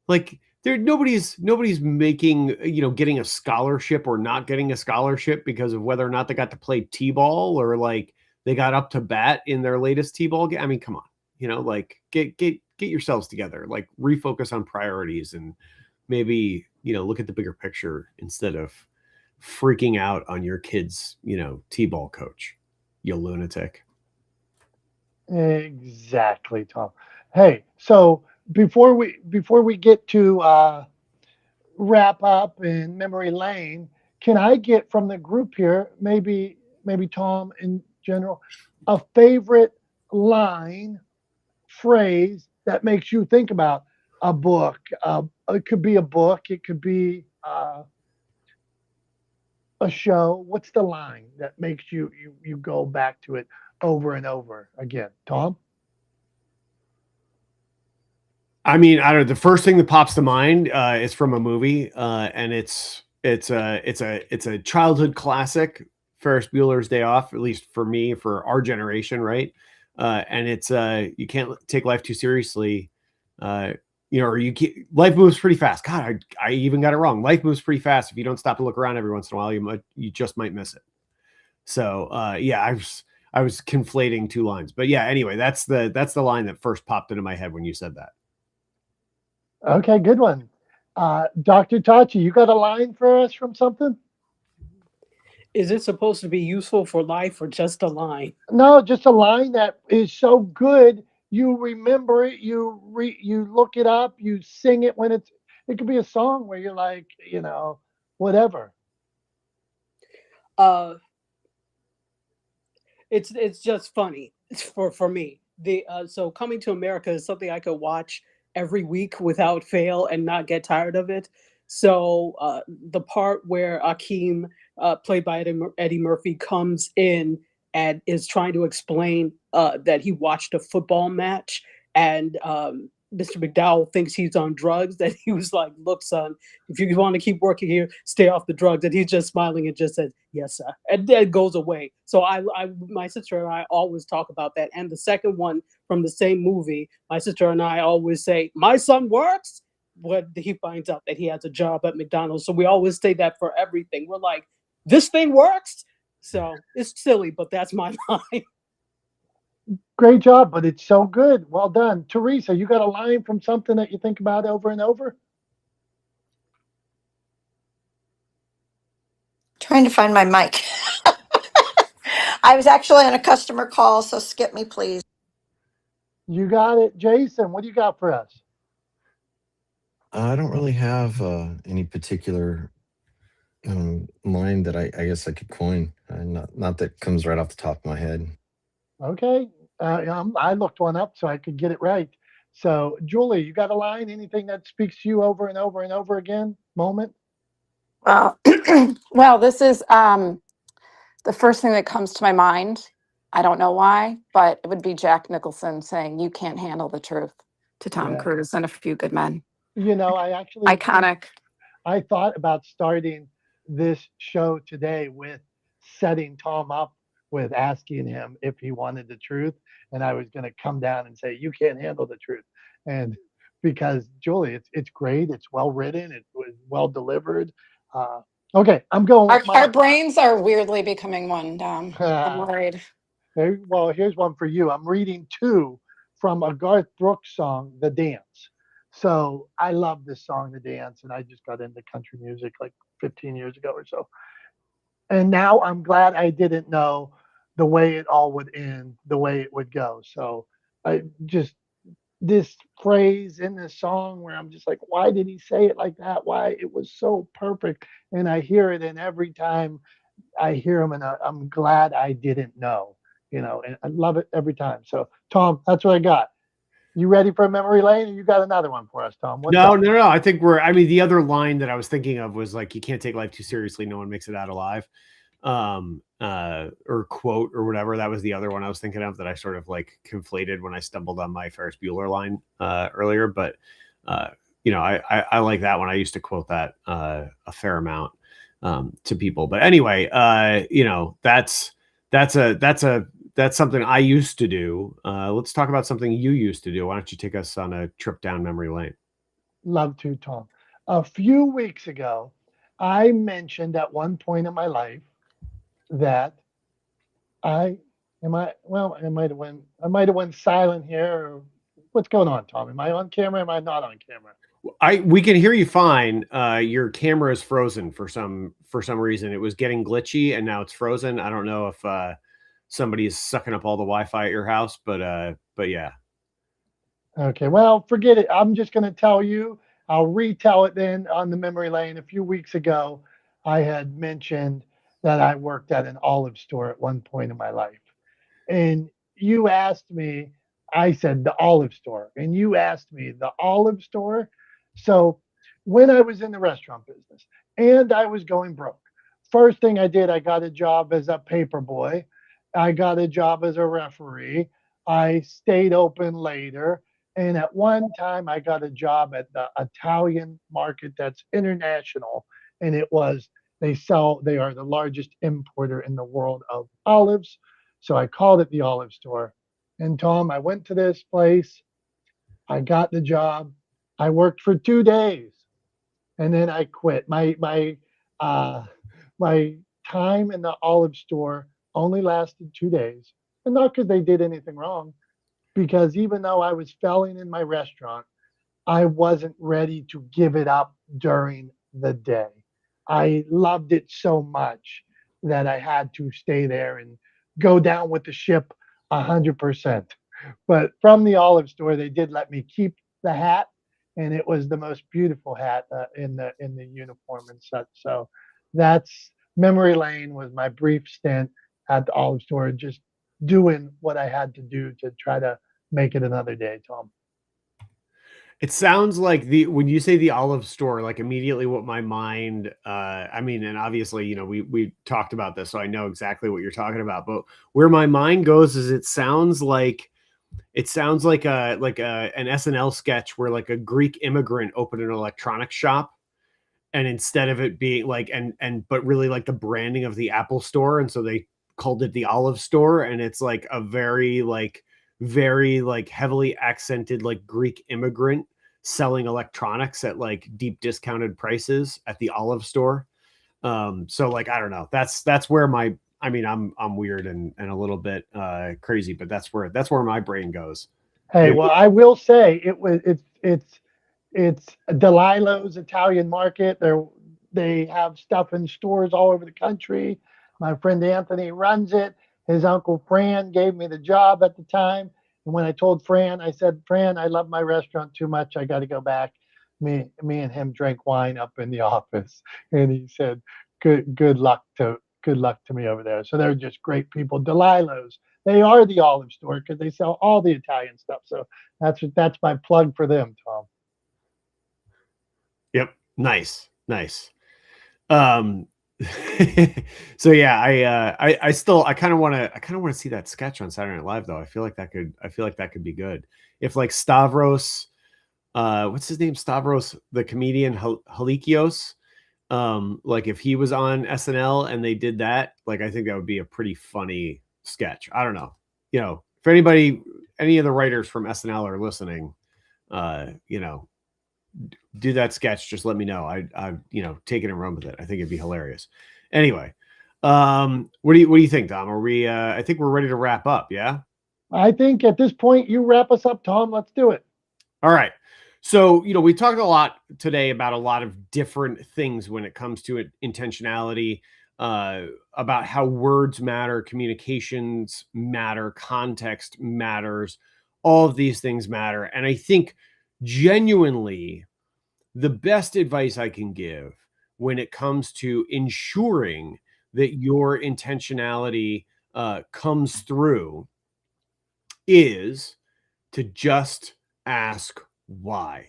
Like, nobody's making, getting a scholarship or not getting a scholarship because of whether or not they got to play T-ball or like they got up to bat in their latest T-ball game. I mean, come on, like get yourselves together, like refocus on priorities and maybe, look at the bigger picture instead of freaking out on your kid's, T-ball coach, you lunatic. Exactly, Tom. Hey, so before we get to wrap up in memory lane, can I get from the group here, maybe Tom in general, a favorite line, phrase that makes you think about a book? It could be a book, it could be a show. What's the line that makes you go back to it over and over again, Tom? I mean, I don't know. The first thing that pops to mind is from a movie, and it's a childhood classic, Ferris Bueller's Day Off, at least for me, for our generation, right? And it's you can't take life too seriously. or life moves pretty fast. God, I even got it wrong. Life moves pretty fast. If you don't stop to look around every once in a while, you just might miss it. So yeah, I was conflating two lines, but yeah. Anyway, that's the line that first popped into my head when you said that. Okay, good one. Dr. Tachi, you got a line for us from something? Is it supposed to be useful for life or just a line? No, just a line that is so good you remember it, you look it up, you sing it when it could be a song where you're like, whatever. Uh, it's just funny for me. The So Coming to America is something I could watch every week without fail and not get tired of it. So the part where Akeem, played by Eddie Murphy, comes in and is trying to explain that he watched a football match, and Mr. McDowell thinks he's on drugs. That he was like, "Look, son, if you want to keep working here, stay off the drugs." And he's just smiling and just says, "Yes, sir," and then goes away. So my sister and I always talk about that. And the second one from the same movie, my sister and I always say, "My son works," when he finds out that he has a job at McDonald's. So we always say that for everything. We're like, "This thing works." So it's silly, but that's my line. Great job, but it's so good. Well done. Teresa, you got a line from something that you think about over and over? Trying to find my mic. I was actually on a customer call, so skip me, please. You got it. Jason, what do you got for us? I don't really have any particular line that I guess I could coin. Not that comes right off the top of my head. Okay. I looked one up so I could get it right. So, Julie, you got a line? Anything that speaks to you over and over and over again? Moment? Well, well, this is the first thing that comes to my mind. I don't know why, but it would be Jack Nicholson saying, "You can't handle the truth," to Tom Yeah. Cruise and A Few Good Men. I actually Iconic. I thought about starting this show today with setting Tom up with asking him if he wanted the truth, and I was going to come down and say, "You can't handle the truth," and because Julie, it's great, it's well written, it was well delivered. Uh, okay, I'm going Our, with our mine. brains are weirdly becoming one, Dom. I'm worried. Well, here's one for you. I'm reading two from a Garth Brooks song, "The Dance." So I love this song, "The Dance," and I just got into country music like 15 years ago or so. And now I'm glad I didn't know the way it all would end, the way it would go. So I just this phrase in this song where I'm just like, why did he say it like that? Why it was so perfect, and I hear it, and every time I hear him, and I'm glad I didn't know, and I love it every time. So Tom, that's what I got. You ready for a memory lane, or you got another one for us, Tom? What's No, up? no, no. I think I mean, the other line that I was thinking of was like, "You can't take life too seriously. No one makes it out alive." Or quote or whatever. That was the other one I was thinking of that I sort of like conflated when I stumbled on my Ferris Bueller line earlier. But I like that one. I used to quote that a fair amount to people. But anyway, that's something I used to do. Let's talk about something you used to do. Why don't you take us on a trip down memory lane? Love to, Tom. A few weeks ago, I mentioned at one point in my life that I I might have went silent here. Or what's going on, Tom? Am I on camera? Am I not on camera? We can hear you fine. Your camera is frozen for some reason. It was getting glitchy and now it's frozen. I don't know if somebody's sucking up all the Wi-Fi at your house, but yeah. Okay, well, forget it. I'm just going to tell you. I'll retell it then on the memory lane. A few weeks ago, I had mentioned that I worked at an olive store at one point in my life. And you asked me, I said the olive store, and you asked me the olive store. So when I was in the restaurant business and I was going broke, first thing I did, I got a job as a paper boy. I got a job as a referee. I stayed open later. And at one time, I got a job at the Italian market that's international. And they are the largest importer in the world of olives. So I called it the olive store. And Tom, I went to this place. I got the job. I worked for 2 days and then I quit. Uh, my time in the olive store only lasted 2 days, and not because they did anything wrong, because even though I was failing in my restaurant, I wasn't ready to give it up during the day. I loved it so much that I had to stay there and go down with the ship 100%. But from the olive store, they did let me keep the hat, and it was the most beautiful hat in the uniform and such. So that's memory lane was my brief stint at the olive store, just doing what I had to do to try to make it another day, Tom. It sounds like when you say the olive store, like immediately what my mind, I mean, and obviously, you know, we talked about this, so I know exactly what you're talking about. But where my mind goes is it sounds like an SNL sketch where like a Greek immigrant opened an electronics shop, and instead of it being like but really like the branding of the Apple store, and so they called it the olive store, and it's like a very like heavily accented like Greek immigrant selling electronics at like deep discounted prices at the olive store. So like I don't know, that's where my, I mean, I'm weird and a little bit crazy, but that's where my brain goes. Hey, It- well, I will say it's Delillo's Italian Market. They have stuff in stores all over the country. My friend Anthony runs it. His uncle Fran gave me the job at the time. And when I told Fran, I said, Fran, I love my restaurant too much. I got to go back. Me and him drank wine up in the office, and he said, good luck to me over there. So they're just great people. Delillo's. They are the olive store because they sell all the Italian stuff. So that's my plug for them, Tom. Yep. Nice. Um, so yeah, I kind of want to see that sketch on Saturday Night Live though. I feel like that could be good. If like Stavros, what's his name? Stavros, the comedian Halikios, like if he was on SNL and they did that, like I think that would be a pretty funny sketch. I don't know. You know, if any of the writers from SNL are listening, you know, do that sketch, just let me know. I you know, take it and run with it. I think it'd be hilarious. Anyway, what do you think, Dom? Are we I think we're ready to wrap up, yeah? I think at this point you wrap us up, Tom. Let's do it. All right. So, you know, we talked a lot today about a lot of different things when it comes to intentionality, about how words matter, communications matter, context matters, all of these things matter. And I think genuinely the best advice I can give when it comes to ensuring that your intentionality comes through is to just ask why.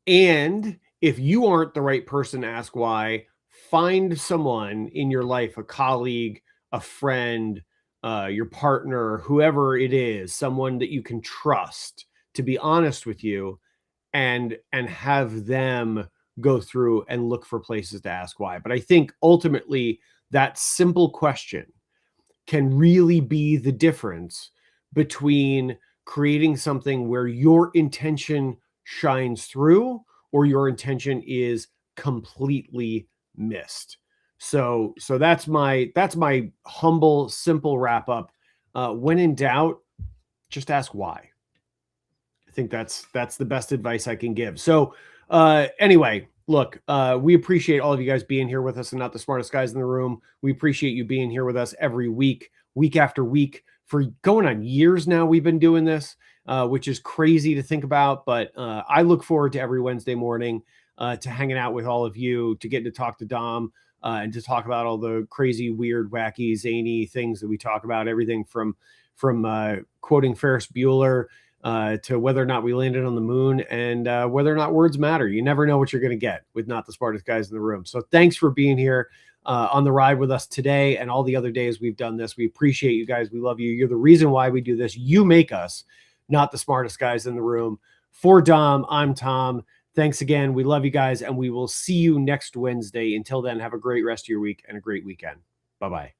And if you aren't the right person to ask why, find someone in your life, a colleague, a friend, your partner, whoever it is, someone that you can trust to be honest with you, and have them go through and look for places to ask why. But I think ultimately that simple question can really be the difference between creating something where your intention shines through or your intention is completely missed. So that's my humble, simple wrap up. When in doubt, just ask why. I think that's the best advice I can give. So anyway, look, we appreciate all of you guys being here with us and not the smartest guys in the room. We appreciate you being here with us every week after week for going on years now. We've been doing this, which is crazy to think about, but I look forward to every Wednesday morning to hanging out with all of you, to getting to talk to Dom and to talk about all the crazy, weird, wacky, zany things that we talk about. Everything from quoting Ferris Bueller to whether or not we landed on the moon, and whether or not words matter. You never know what you're going to get with not the smartest guys in the room. So thanks for being here on the ride with us today and all the other days we've done this. We appreciate you guys. We love you. You're the reason why we do this. You make us not the smartest guys in the room. For Dom, I'm Tom. Thanks again. We love you guys, and we will see you next Wednesday. Until then, have a great rest of your week and a great weekend. Bye-bye.